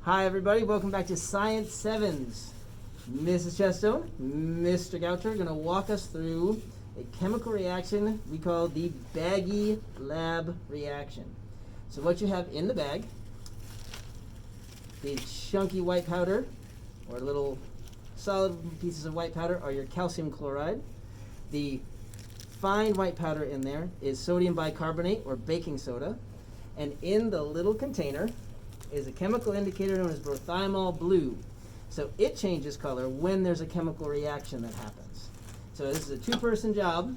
Hi everybody, welcome back to Science 7's. Mrs. Chestone, Mr. Goucher are going to walk us through a chemical reaction we call the Baggie lab reaction. So what you have in the bag, the chunky white powder, or little solid pieces of white powder, are your calcium chloride. The fine white powder in there is sodium bicarbonate or baking soda. And in the little container is a chemical indicator known as brothymol blue. So it changes color when there's a chemical reaction that happens. So this is a two-person job.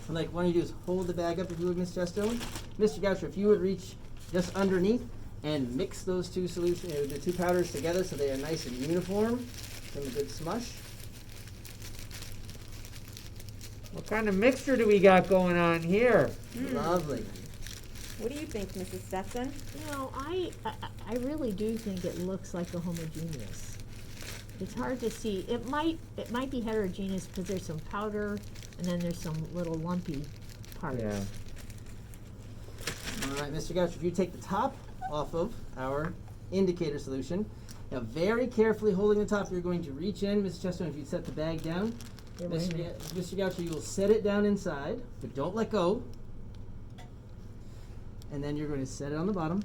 Like, what you do is hold the bag up if you would, Ms. Chestone. Mr. Goucher, if you would reach just underneath and mix those two solutions, the two powders together so they are nice and uniform. Give them a good smush. What kind of mixture do we got going on here? Lovely. What do you think, Mrs. Stetson? You know, I really do think it looks like a homogeneous. It's hard to see. It might be heterogeneous because there's some powder and then there's some little lumpy parts. Yeah. All right, Mr. Goucher, if you take the top off of our indicator solution, now very carefully holding the top, you're going to reach in. Mrs. Chestone, if you set the bag down, Yeah, wait a minute. Mr. Goucher, you will set it down inside, but don't let go. And then you're going to set it on the bottom.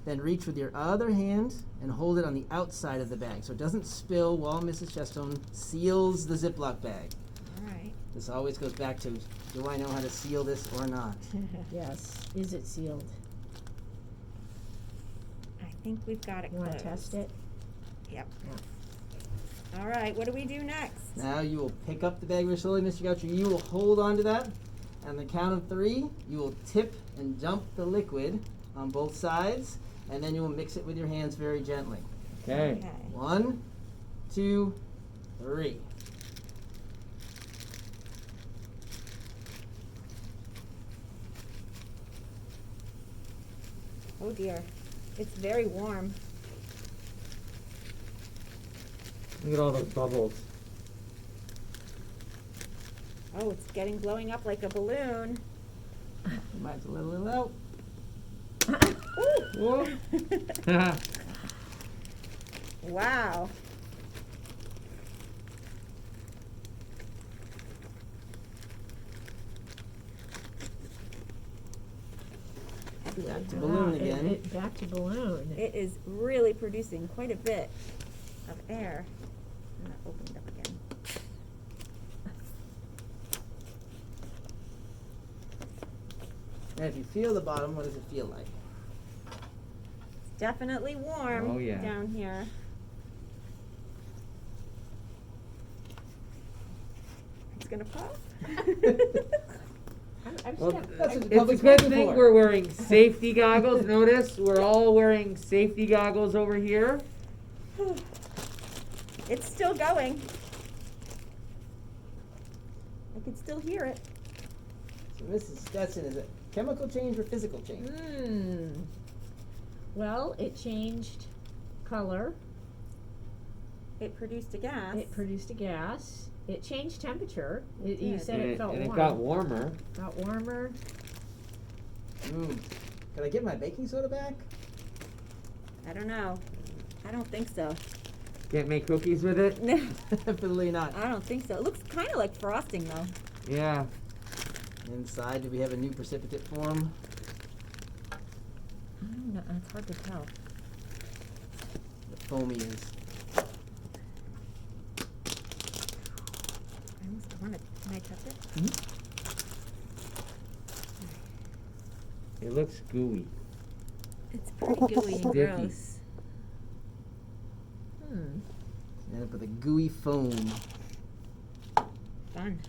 Then reach with your other hand and hold it on the outside of the bag so it doesn't spill while Mrs. Chestone seals the Ziploc bag. All right. This always goes back to, do I know how to seal this or not? Yes. Is it sealed? I think we've got it You want to closed. test it? Yep. Yeah. All right, what do we do next? Now you will pick up the bag very slowly, Mr. Goucher. You will hold on to that. On the count of 3, you will tip and dump the liquid on both sides, and then you will mix it with your hands very gently. Okay. 1, 2, 3. Oh dear, it's very warm. Look at all those bubbles. Oh, it's blowing up like a balloon. You might have to let a little out. Whoa. Wow. Back to balloon again. Back to balloon. It is really producing quite a bit of air. I'm going to open it up again. And if you feel the bottom, what does it feel like? It's definitely warm Oh, yeah. down here. It's going to pop. Well, That's what the it's a public's good waiting thing for. we're wearing safety goggles. Notice we're all wearing safety goggles over here. It's still going. I can still hear it. So Mrs. Stetson, is it chemical change or physical change? Well, it changed color. It produced a gas. It produced a gas. It changed temperature. You did. said it felt and warm. it got warmer. Got warmer. Can I get my baking soda back? I don't know. I don't think so. Can't make cookies with it? No, Definitely not. I don't think so. It looks kind of like frosting though. Yeah. Inside, do we have a new precipitate form? I don't know. It's hard to tell. The foamy is. Can I touch it? It looks gooey. It's pretty gooey and Sticky. gross. End up with a gooey foam. Fun.